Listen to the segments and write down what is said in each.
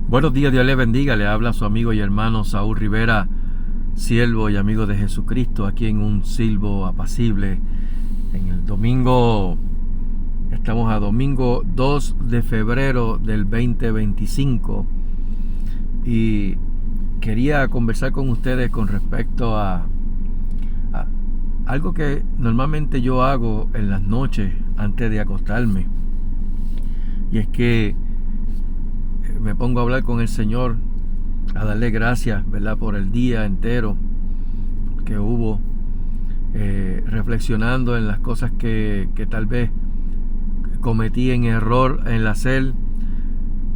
Buenos días, Dios le bendiga. Le habla su amigo y hermano Saúl Rivera, siervo y amigo de Jesucristo, aquí en un silbo apacible. En el domingo, estamos a domingo 2 de febrero del 2025 y quería conversar con ustedes con respecto a algo que normalmente yo hago en las noches antes de acostarme. Y es que me pongo a hablar con el Señor, a darle gracias, ¿verdad?, por el día entero que hubo, reflexionando en las cosas que tal vez cometí en error en hacer,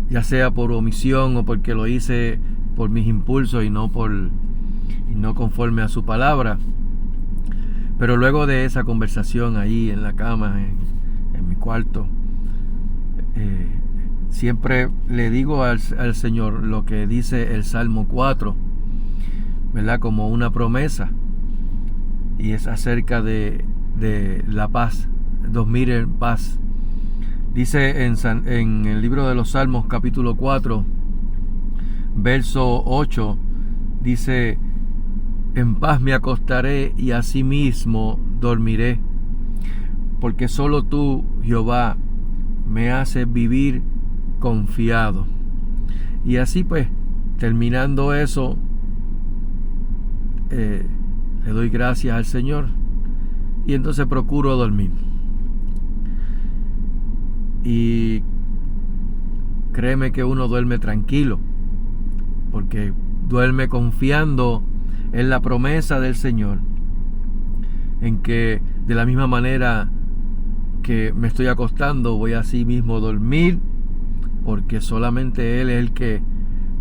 ya sea por omisión o porque lo hice por mis impulsos y no conforme a su palabra. Pero luego de esa conversación ahí en la cama, en mi cuarto, siempre le digo al Señor lo que dice el Salmo 4, ¿verdad?, como una promesa, y es acerca de la paz, dormir en paz. Dice en el libro de los Salmos, capítulo 4, verso 8, dice: en paz me acostaré y asimismo dormiré, porque solo tú, Jehová, me haces vivir confiado. Y así pues, terminando eso, le doy gracias al Señor y entonces procuro dormir. Y créeme que uno duerme tranquilo, porque duerme confiando en la promesa del Señor, en que de la misma manera que me estoy acostando, voy así mismo a dormir, porque solamente Él es el que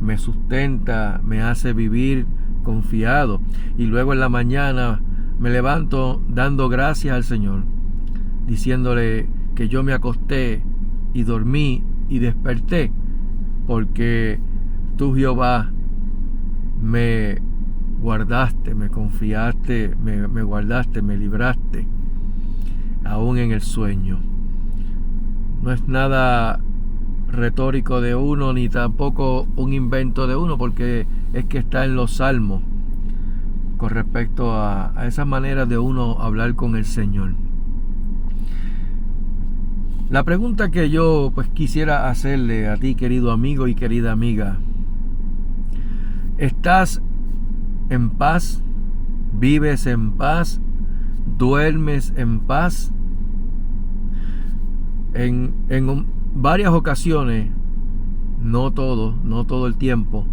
me sustenta, me hace vivir confiado. Y luego en la mañana me levanto dando gracias al Señor, diciéndole que yo me acosté y dormí y desperté, porque tú, Jehová, me guardaste, me confiaste, me guardaste, me libraste, aún en el sueño. No es nada retórico de uno, ni tampoco un invento de uno, porque es que está en los salmos con respecto a esa manera de uno hablar con el Señor. La pregunta que yo pues quisiera hacerle a ti, querido amigo y querida amiga: ¿estás en paz? ¿Vives en paz? ¿Duermes en paz? En varias ocasiones, no todo el tiempo,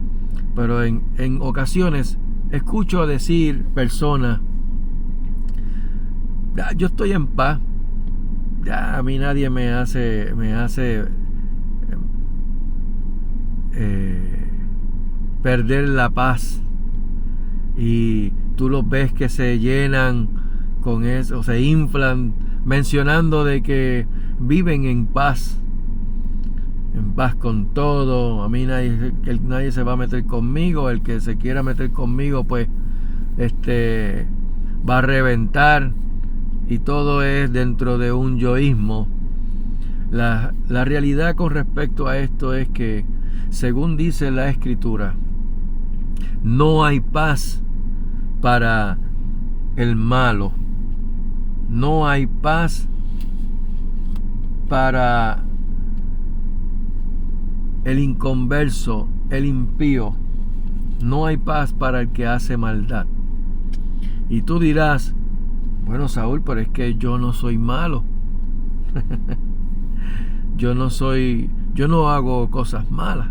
pero en ocasiones escucho decir personas: ya, yo estoy en paz, ya a mí nadie me hace perder la paz. Y tú los ves que se llenan con eso, se inflan mencionando de que viven en paz con todo. A mí nadie se va a meter conmigo. El que se quiera meter conmigo, pues va a reventar. Y todo es dentro de un yoísmo. La realidad con respecto a esto es que, según dice la Escritura, no hay paz para el malo, no hay paz para el inconverso, el impío, no hay paz para el que hace maldad. Y tú dirás: bueno, Saúl, pero es que yo no soy malo. yo no hago cosas malas.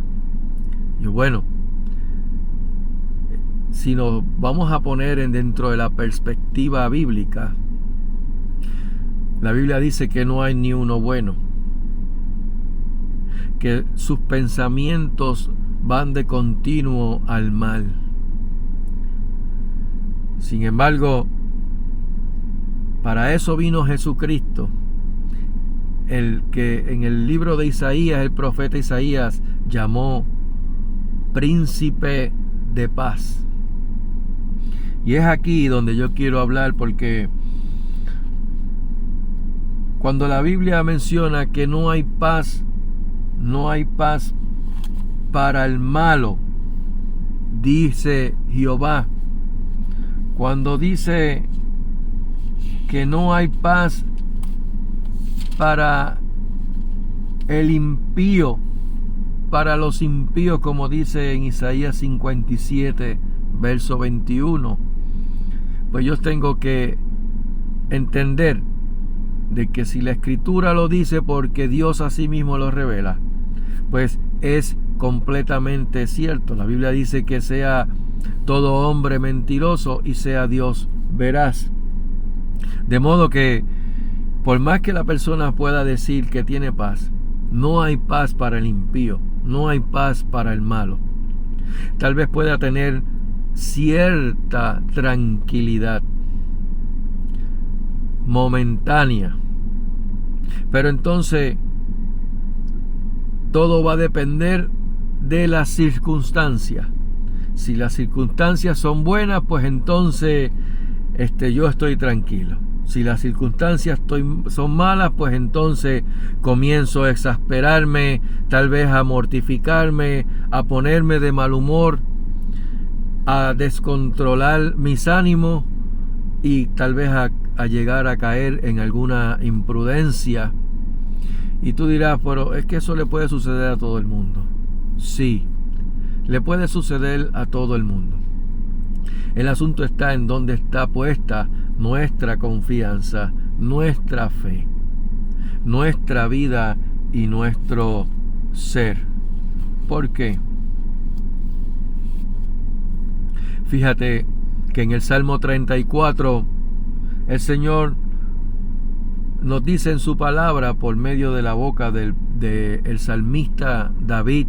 Y bueno, si nos vamos a poner dentro de la perspectiva bíblica, la Biblia dice que no hay ni uno bueno, que sus pensamientos van de continuo al mal. Sin embargo, para eso vino Jesucristo, el que en el libro de Isaías, el profeta Isaías llamó príncipe de paz. Y es aquí donde yo quiero hablar, porque cuando la Biblia menciona que no hay paz para el malo, dice Jehová. Cuando dice que no hay paz para el impío, para los impíos, como dice en Isaías 57, verso 21, pues yo tengo que entender de que si la Escritura lo dice porque Dios a sí mismo lo revela, pues es completamente cierto. La Biblia dice que sea todo hombre mentiroso y sea Dios veraz. De modo que por más que la persona pueda decir que tiene paz, no hay paz para el impío, no hay paz para el malo. Tal vez pueda tener cierta tranquilidad momentánea, pero entonces todo va a depender de las circunstancias. Si las circunstancias son buenas, pues entonces yo estoy tranquilo. Si las circunstancias son malas, pues entonces comienzo a exasperarme, tal vez a mortificarme, a ponerme de mal humor, a descontrolar mis ánimos y tal vez a llegar a caer en alguna imprudencia. Y tú dirás, pero es que eso le puede suceder a todo el mundo. Sí, le puede suceder a todo el mundo. El asunto está en dónde está puesta nuestra confianza, nuestra fe, nuestra vida y nuestro ser. ¿Por qué? Fíjate que en el Salmo 34 el Señor nos dice en su palabra por medio de la boca del salmista David,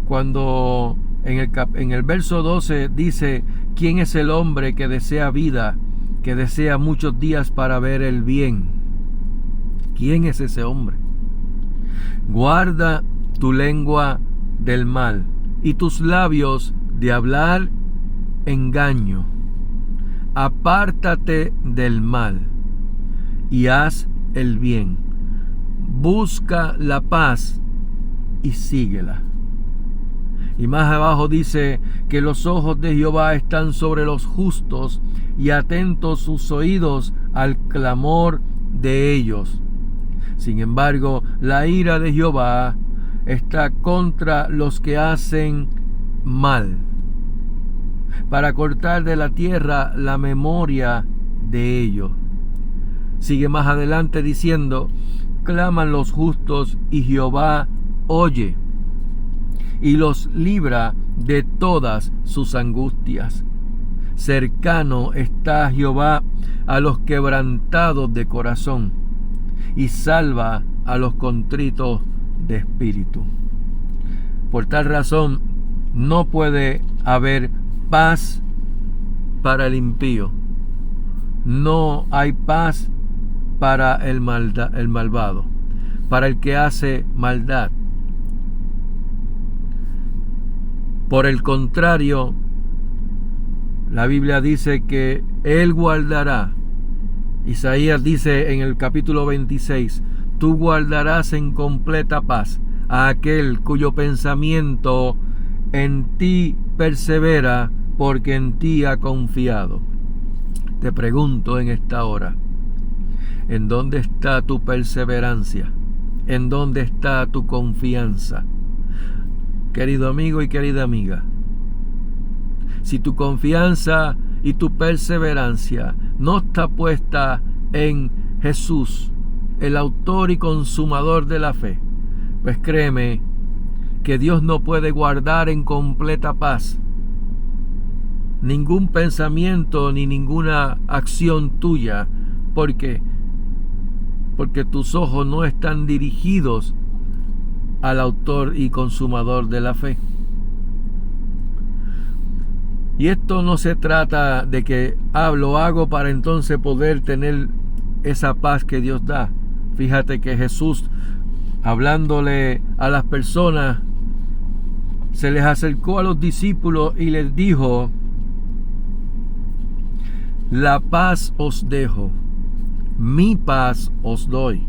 cuando en el verso 12 dice: ¿quién es el hombre que desea vida, que desea muchos días para ver el bien? ¿Quién es ese hombre? Guarda tu lengua del mal y tus labios de hablar engaño. Apártate del mal y haz el bien. Busca la paz y síguela. Y más abajo dice que los ojos de Jehová están sobre los justos y atentos sus oídos al clamor de ellos. Sin embargo, la ira de Jehová está contra los que hacen mal, para cortar de la tierra la memoria de ellos. Sigue más adelante diciendo: claman los justos y Jehová oye y los libra de todas sus angustias. Cercano está Jehová a los quebrantados de corazón y salva a los contritos de espíritu. Por tal razón, no puede haber paz para el impío. No hay paz para el malvado, para el que hace maldad. Por el contrario, la Biblia dice que Él guardará. Isaías dice en el capítulo 26: tú guardarás en completa paz a aquel cuyo pensamiento en ti persevera, porque en ti ha confiado. Te pregunto en esta hora: ¿en dónde está tu perseverancia? ¿En dónde está tu confianza? Querido amigo y querida amiga, si tu confianza y tu perseverancia no está puesta en Jesús, el autor y consumador de la fe, pues créeme que Dios no puede guardar en completa paz ningún pensamiento ni ninguna acción tuya, porque tus ojos no están dirigidos al autor y consumador de la fe. Y esto no se trata de que lo hago para entonces poder tener esa paz que Dios da. Fíjate que Jesús, hablándole a las personas, se les acercó a los discípulos y les dijo: la paz os dejo, mi paz os doy.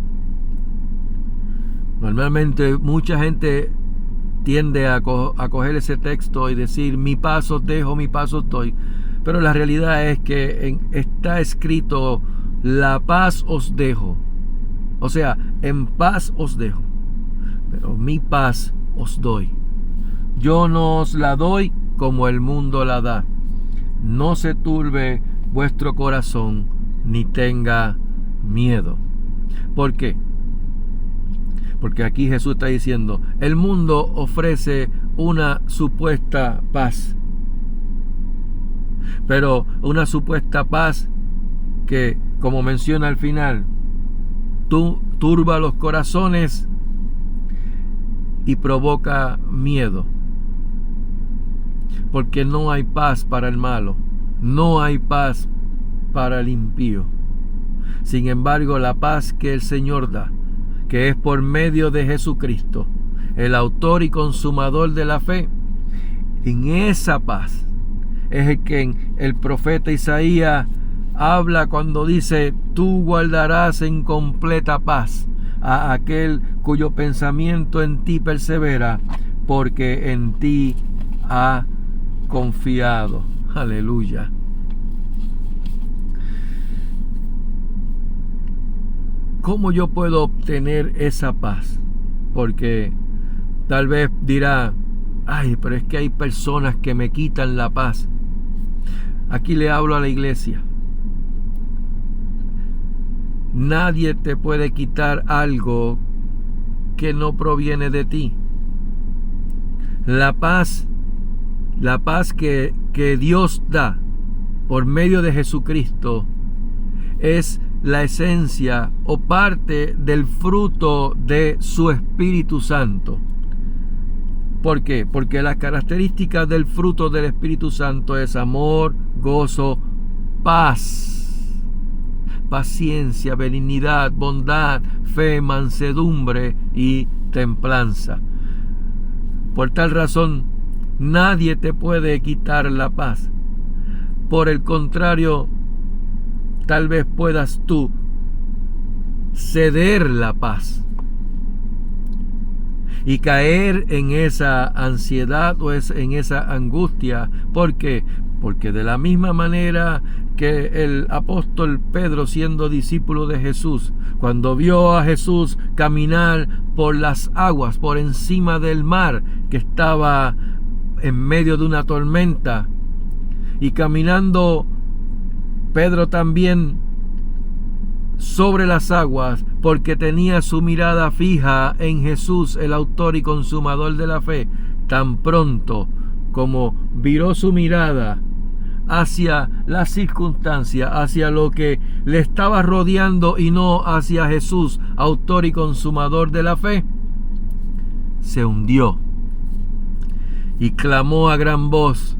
Normalmente mucha gente tiende a coger ese texto y decir, mi paz os dejo, mi paz os doy. Pero la realidad es que está escrito, la paz os dejo. O sea, en paz os dejo, pero mi paz os doy. Yo no os la doy como el mundo la da. No se turbe vuestro corazón, ni tenga miedo. ¿Por qué? Porque aquí Jesús está diciendo, el mundo ofrece una supuesta paz, pero una supuesta paz que, como menciona al final, turba los corazones y provoca miedo. Porque no hay paz para el malo, no hay paz para el impío. Sin embargo, la paz que el Señor da, que es por medio de Jesucristo, el autor y consumador de la fe, en esa paz es el que el profeta Isaías habla cuando dice, tú guardarás en completa paz a aquel cuyo pensamiento en ti persevera, porque en ti ha confiado. Aleluya. ¿Cómo yo puedo obtener esa paz? Porque tal vez dirá, ay, pero es que hay personas que me quitan la paz. Aquí le hablo a la iglesia. Nadie te puede quitar algo que no proviene de ti. La paz que Dios da por medio de Jesucristo es la esencia o parte del fruto de su Espíritu Santo. ¿Por qué? Porque las características del fruto del Espíritu Santo es amor, gozo, paz, paciencia, benignidad, bondad, fe, mansedumbre y templanza. Por tal razón, nadie te puede quitar la paz. Por el contrario, tal vez puedas tú ceder la paz y caer en esa ansiedad o en esa angustia. ¿Por qué? Porque de la misma manera que el apóstol Pedro, siendo discípulo de Jesús, cuando vio a Jesús caminar por las aguas, por encima del mar, que estaba en medio de una tormenta, y caminando Pedro también sobre las aguas, porque tenía su mirada fija en Jesús, el autor y consumador de la fe, tan pronto como viró su mirada hacia la circunstancia, hacia lo que le estaba rodeando y no hacia Jesús, autor y consumador de la fe, se hundió y clamó a gran voz,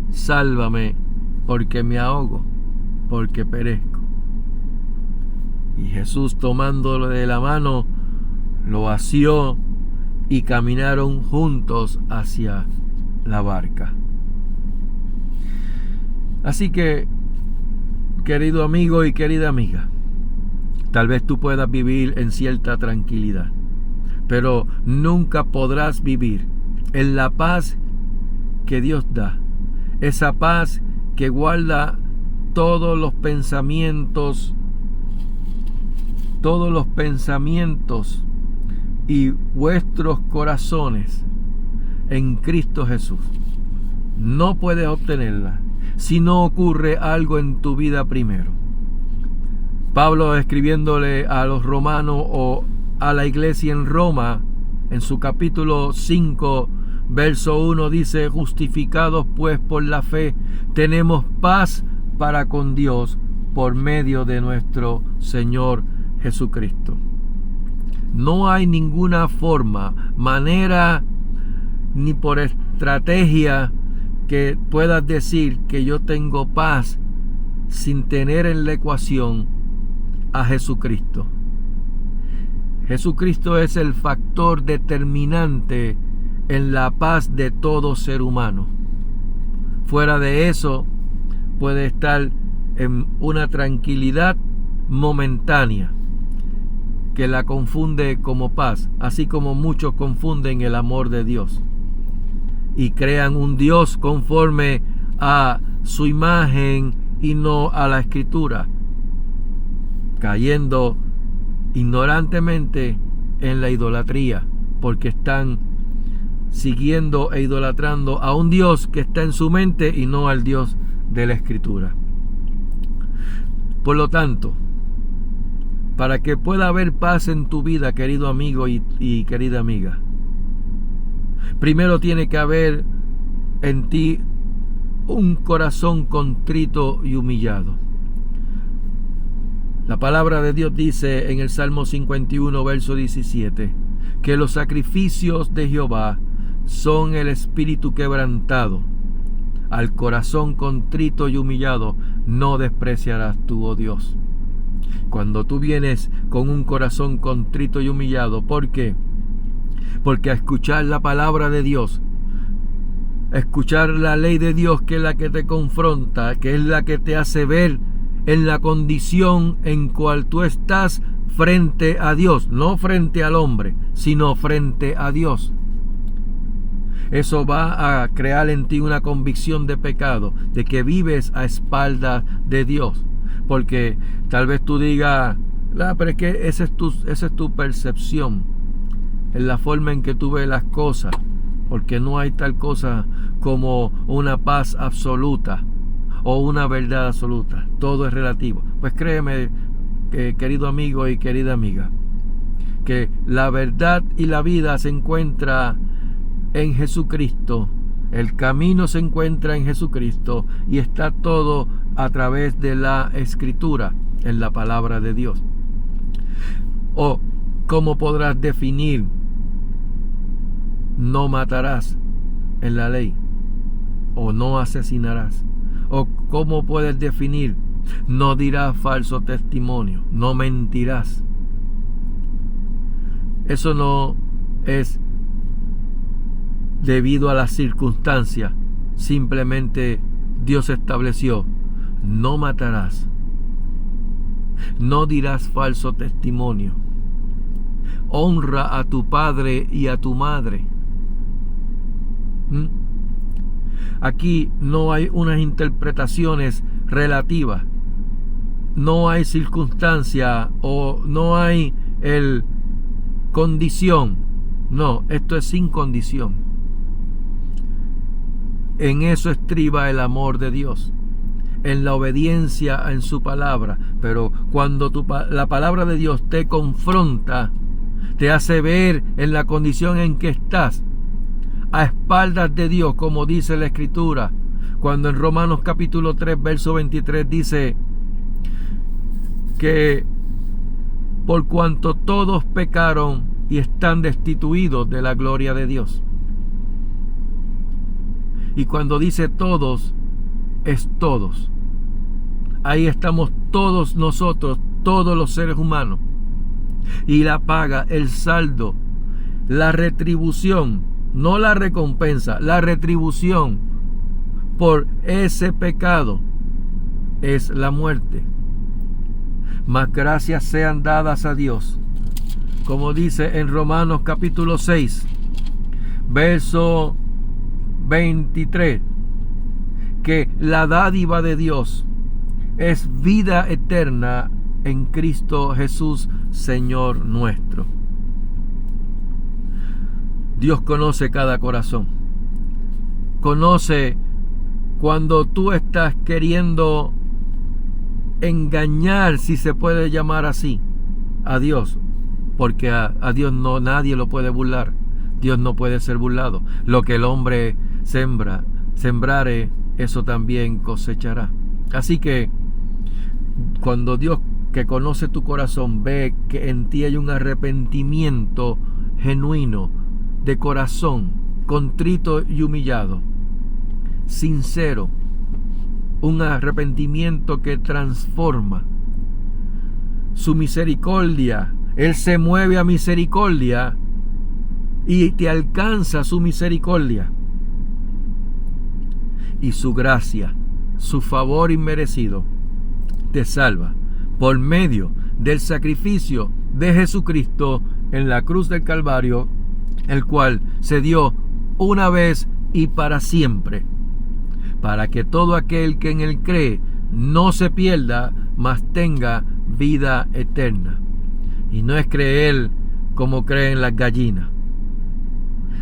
sálvame, porque me ahogo, porque perezco. Y Jesús, tomándolo de la mano, lo asió y caminaron juntos hacia la barca. Así que, querido amigo y querida amiga, tal vez tú puedas vivir en cierta tranquilidad, pero nunca podrás vivir en la paz que Dios da, esa paz que guarda todos los pensamientos y vuestros corazones en Cristo Jesús. No puedes obtenerla si no ocurre algo en tu vida primero. Pablo, escribiéndole a los romanos o a la iglesia en Roma, en su capítulo 5, verso 1, dice, justificados pues por la fe, tenemos paz para con Dios por medio de nuestro Señor Jesucristo. No hay ninguna forma, manera, ni por estrategia que puedas decir que yo tengo paz sin tener en la ecuación a Jesucristo. Jesucristo es el factor determinante en la paz de todo ser humano. Fuera de eso, puede estar en una tranquilidad momentánea que la confunde como paz, así como muchos confunden el amor de Dios y crean un Dios conforme a su imagen y no a la Escritura, cayendo ignorantemente en la idolatría, porque están siguiendo e idolatrando a un Dios que está en su mente y no al Dios de la Escritura. Por lo tanto, para que pueda haber paz en tu vida, querido amigo y querida amiga, primero tiene que haber en ti un corazón contrito y humillado. La palabra de Dios dice en el Salmo 51, verso 17, que los sacrificios de Jehová son el espíritu quebrantado. Al corazón contrito y humillado no despreciarás tú, oh Dios. Cuando tú vienes con un corazón contrito y humillado, ¿por qué? Porque a escuchar la palabra de Dios, escuchar la ley de Dios, que es la que te confronta, que es la que te hace ver en la condición en cual tú estás frente a Dios, no frente al hombre, sino frente a Dios. Eso va a crear en ti una convicción de pecado, de que vives a espaldas de Dios. Porque tal vez tú digas, pero es que esa es tu percepción, en la forma en que tú ves las cosas, porque no hay tal cosa como una paz absoluta o una verdad absoluta. Todo es relativo. Pues créeme, querido amigo y querida amiga, que la verdad y la vida se encuentra en Jesucristo. El camino se encuentra en Jesucristo y está todo a través de la Escritura, en la palabra de Dios. ¿O cómo podrás definir no matarás en la ley? ¿O no asesinarás? ¿O cómo puedes definir no dirás falso testimonio, no mentirás? Eso no es debido a las circunstancias. Simplemente Dios estableció: no matarás, no dirás falso testimonio, honra a tu padre y a tu madre. Aquí no hay unas interpretaciones relativas, no hay circunstancia o no hay condición. No, esto es sin condición. En eso estriba el amor de Dios, en la obediencia en su palabra. Pero cuando la palabra de Dios te confronta, te hace ver en la condición en que estás, a espaldas de Dios, como dice la Escritura, cuando en Romanos capítulo 3, verso 23 dice que por cuanto todos pecaron y están destituidos de la gloria de Dios. Y cuando dice todos, es todos. Ahí estamos todos nosotros, todos los seres humanos. Y la paga, el saldo, la retribución, no la recompensa, la retribución por ese pecado es la muerte. Mas gracias sean dadas a Dios, como dice en Romanos capítulo 6, verso 23, que la dádiva de Dios es vida eterna en Cristo Jesús, Señor nuestro. Dios conoce cada corazón. Conoce cuando tú estás queriendo engañar, si se puede llamar así, a Dios, porque a Dios no, nadie lo puede burlar. Dios no puede ser burlado. Lo que el hombre sembrare, eso también cosechará. Así que cuando Dios, que conoce tu corazón, ve que en ti hay un arrepentimiento genuino, de corazón, contrito y humillado, sincero, un arrepentimiento que transforma, su misericordia, Él se mueve a misericordia y te alcanza su misericordia y su gracia, su favor inmerecido te salva por medio del sacrificio de Jesucristo en la cruz del Calvario, el cual se dio una vez y para siempre, para que todo aquel que en él cree no se pierda, mas tenga vida eterna. Y no es creer como creen las gallinas,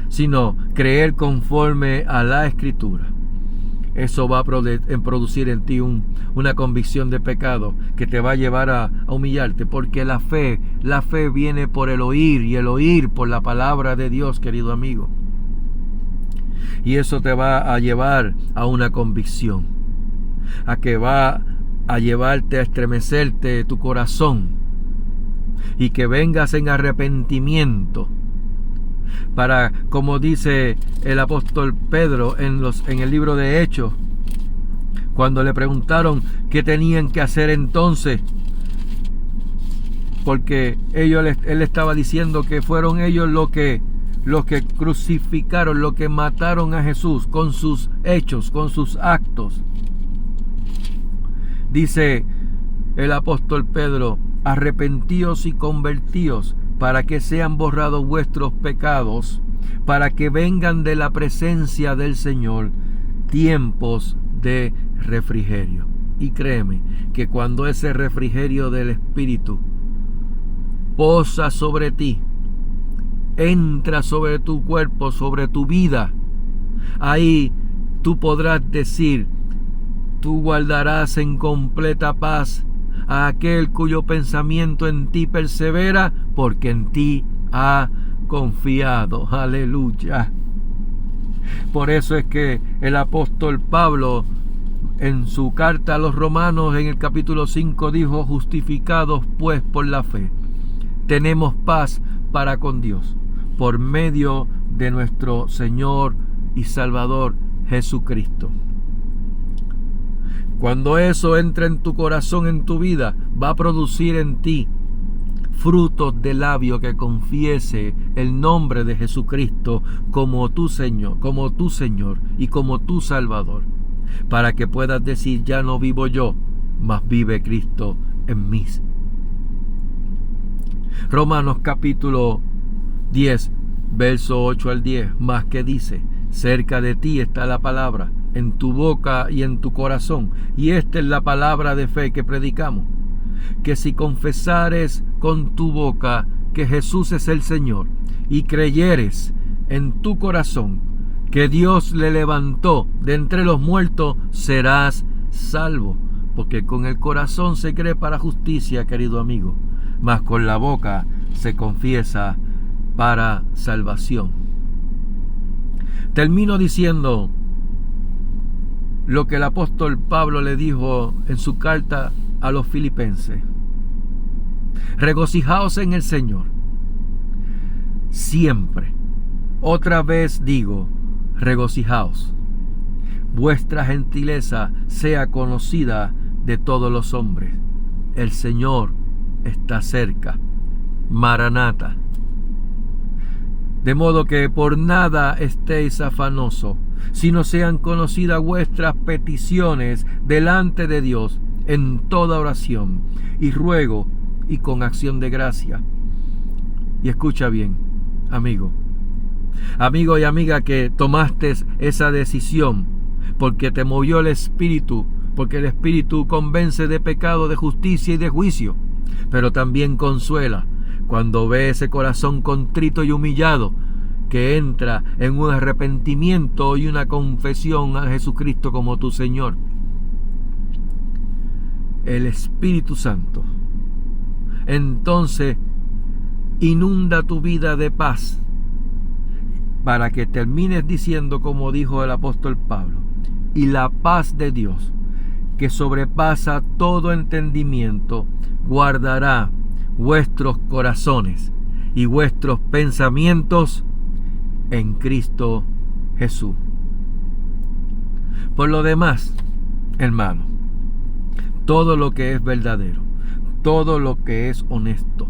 sino creer conforme a la Escritura. Eso va a producir en ti una convicción de pecado que te va a llevar a humillarte, porque la fe viene por el oír, y el oír por la palabra de Dios, querido amigo. Y eso te va a llevar a una convicción, a que va a llevarte a estremecerte tu corazón, y que vengas en arrepentimiento, para, como dice el apóstol Pedro en el libro de Hechos, cuando le preguntaron qué tenían que hacer entonces, porque él estaba diciendo que fueron ellos los que crucificaron, los que mataron a Jesús con sus hechos, con sus actos. Dice el apóstol Pedro: arrepentíos y convertíos, para que sean borrados vuestros pecados, para que vengan de la presencia del Señor tiempos de refrigerio. Y créeme que cuando ese refrigerio del Espíritu posa sobre ti, entra sobre tu cuerpo, sobre tu vida, ahí tú podrás decir: tú guardarás en completa paz a aquel cuyo pensamiento en ti persevera, porque en ti ha confiado. Aleluya. Por eso es que el apóstol Pablo, en su carta a los Romanos, en el capítulo 5, dijo: justificados pues por la fe, tenemos paz para con Dios, por medio de nuestro Señor y Salvador Jesucristo. Cuando eso entra en tu corazón, en tu vida, va a producir en ti frutos de labio que confiese el nombre de Jesucristo como tu Señor y como tu Salvador, para que puedas decir: ya no vivo yo, mas vive Cristo en mí. Romanos capítulo 10, verso 8 al 10, más que dice: cerca de ti está la palabra, en tu boca y en tu corazón. Y esta es la palabra de fe que predicamos: que si confesares con tu boca que Jesús es el Señor, y creyeres en tu corazón que Dios le levantó de entre los muertos, serás salvo. Porque con el corazón se cree para justicia, querido amigo, mas con la boca se confiesa para salvación. Termino diciendo lo que el apóstol Pablo le dijo en su carta a los Filipenses: regocijaos en el Señor siempre. Otra vez digo, regocijaos. Vuestra gentileza sea conocida de todos los hombres. El Señor está cerca. Maranata. De modo que por nada estéis afanosos, sino sean conocidas vuestras peticiones delante de Dios en toda oración y ruego y con acción de gracia. Y escucha bien, amigo y amiga, que tomaste esa decisión porque te movió el Espíritu, porque el Espíritu convence de pecado, de justicia y de juicio, pero también consuela cuando ve ese corazón contrito y humillado que entra en un arrepentimiento y una confesión a Jesucristo como tu Señor. El Espíritu Santo entonces inunda tu vida de paz, para que termines diciendo, como dijo el apóstol Pablo: y la paz de Dios, que sobrepasa todo entendimiento, guardará vuestros corazones y vuestros pensamientos en Cristo Jesús. Por lo demás, hermano, todo lo que es verdadero, todo lo que es honesto,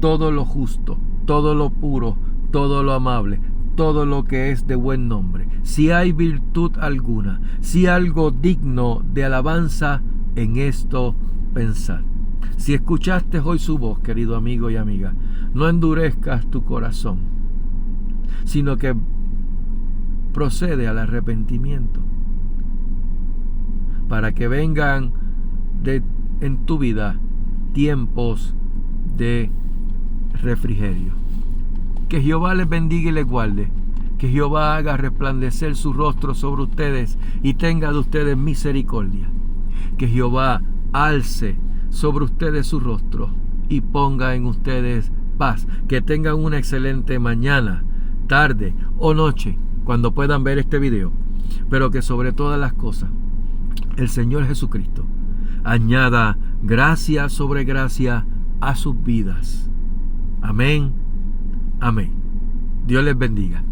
todo lo justo, todo lo puro, todo lo amable, todo lo que es de buen nombre, si hay virtud alguna, si algo digno de alabanza, en esto pensad. Si escuchaste hoy su voz, querido amigo y amiga, no endurezcas tu corazón, sino que procede al arrepentimiento para que vengan en tu vida tiempos de refrigerio. Que Jehová les bendiga y les guarde. Que Jehová haga resplandecer su rostro sobre ustedes y tenga de ustedes misericordia. Que Jehová alce sobre ustedes su rostro y ponga en ustedes paz. Que tengan una excelente mañana, tarde o noche cuando puedan ver este video. Pero que sobre todas las cosas, el Señor Jesucristo añada gracia sobre gracia a sus vidas. Amén. Amén. Dios les bendiga.